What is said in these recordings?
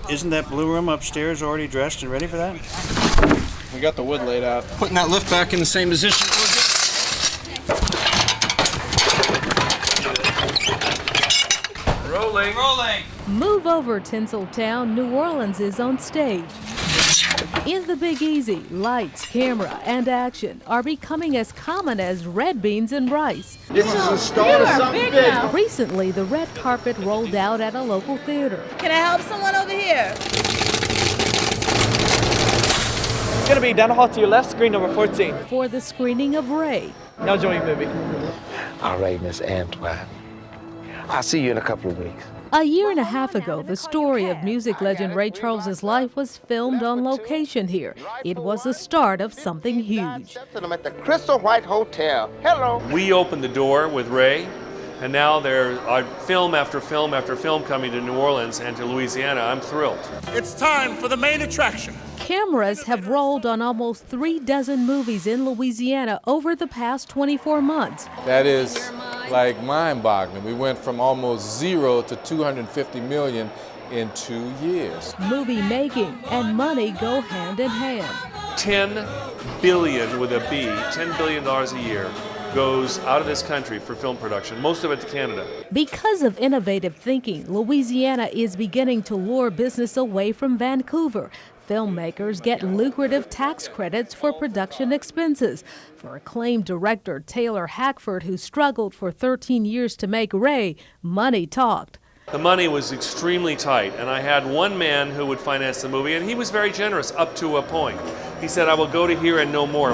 Isn't that blue room upstairs already dressed and ready for that? We got the wood laid out. Putting that lift back in the same position. Rolling. Rolling. Move over, Tinseltown. New Orleans is on stage. In the Big Easy, lights, camera, and action are becoming as common as red beans and rice. This is the start of something big. Recently, the red carpet rolled out at a local theater. Can I help someone over here? It's gonna be down the hall to your left, screen number 14. For the screening of Ray. Now join your movie. All right, Miss Antoine. I'll see you in a couple of weeks. A year and a half ago, the story of music legend Ray Charles's life was filmed on location here. It was the start of something huge. I'm at the Crystal White Hotel. Hello. We opened the door with Ray, and now there are film after film after film coming to New Orleans and to Louisiana. I'm thrilled. It's time for the main attraction. Cameras have rolled on almost 36 movies in Louisiana over the past 24 months. That is like mind-boggling. We went from almost 0 to 250 million in 2 years. Movie making and money go hand in hand. $10 billion with a B, $10 billion a year goes out of this country for film production, most of it to Canada. Because of innovative thinking, Louisiana is beginning to lure business away from Vancouver. Filmmakers get lucrative tax credits for production expenses. For acclaimed director Taylor Hackford, who struggled for 13 years to make Ray, money talked. The money was extremely tight, and I had one man who would finance the movie, and he was very generous up to a point. He said, I will go to here and no more.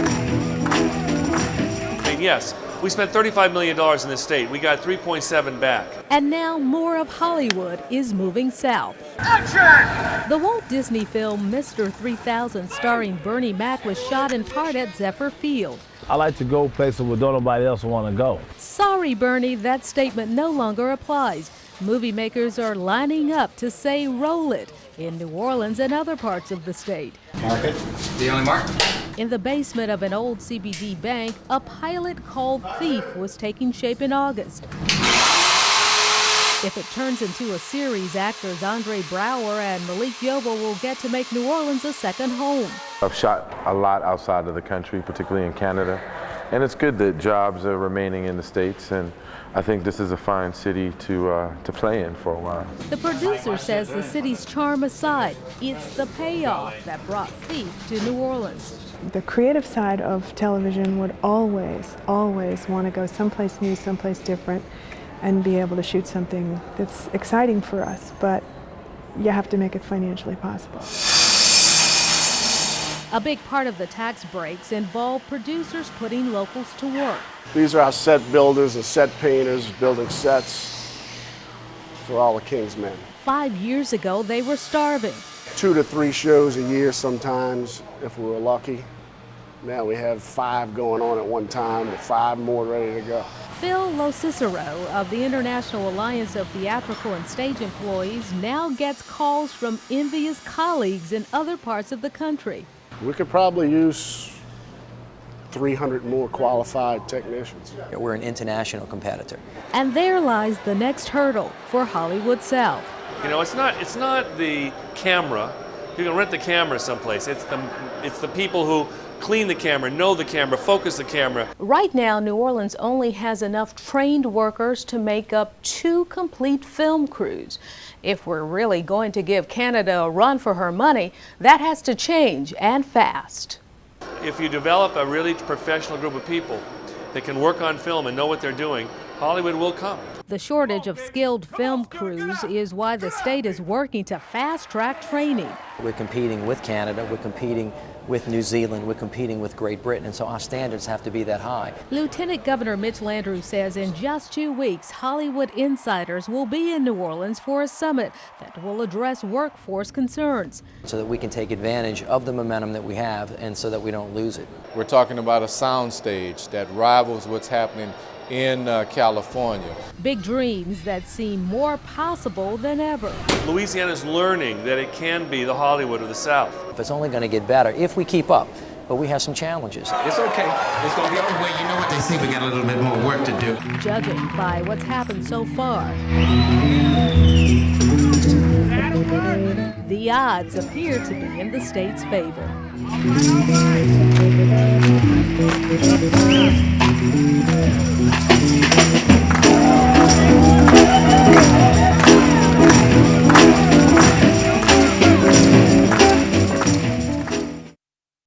And yes, we spent $35 million in this state. We got 3.7 back. And now more of Hollywood is moving south. Action! The Walt Disney film Mr. 3000, starring Bernie Mac, was shot in part at Zephyr Field. I like to go places where nobody else want to go. Sorry, Bernie, that statement no longer applies. Movie makers are lining up to say roll it in New Orleans and other parts of the state. Mark it. The only mark. In the basement of an old CBD bank, a pilot called Thief was taking shape in August. If it turns into a series, actors Andre Brower and Malik Yoba will get to make New Orleans a second home. I've shot a lot outside of the country, particularly in Canada, and it's good that jobs are remaining in the States, and I think this is a fine city to play in for a while. The producer says the city's charm aside, it's the payoff that brought Thief to New Orleans. The creative side of television would always want to go someplace new, someplace different, and be able to shoot something that's exciting for us, but you have to make it financially possible. A big part of the tax breaks involve producers putting locals to work. These are our set builders and set painters building sets for all the King's men. 5 years ago, they were starving. 2 to 3 shows a year sometimes, if we were lucky. Now we have 5 going on at one time with 5 more ready to go. Phil Locicero of the International Alliance of Theatrical and Stage Employees now gets calls from envious colleagues in other parts of the country. We could probably use 300 more qualified technicians. We're an international competitor. And there lies the next hurdle for Hollywood South. You know, it's not the camera. You can rent the camera someplace. It's the people who clean the camera, know the camera, focus the camera. Right now, New Orleans only has enough trained workers to make up 2 complete film crews. If we're really going to give Canada a run for her money, that has to change, and fast. If you develop a really professional group of people that can work on film and know what they're doing, Hollywood will come. The shortage of skilled film crews is why the state is working to fast-track training. We're competing with Canada, we're competing with New Zealand, we're competing with Great Britain, and so our standards have to be that high. Lieutenant Governor Mitch Landrieu says in just 2 weeks, Hollywood insiders will be in New Orleans for a summit that will address workforce concerns. So that we can take advantage of the momentum that we have and so that we don't lose it. We're talking about a sound stage that rivals what's happening in California. Big dreams that seem more possible than ever. Louisiana's learning that it can be the Hollywood of the South. It's only going to get better if we keep up, but we have some challenges. It's okay. It's going to be on the way. You know what they say, we got a little bit more work to do. Judging by what's happened so far, the the odds appear to be in the state's favor.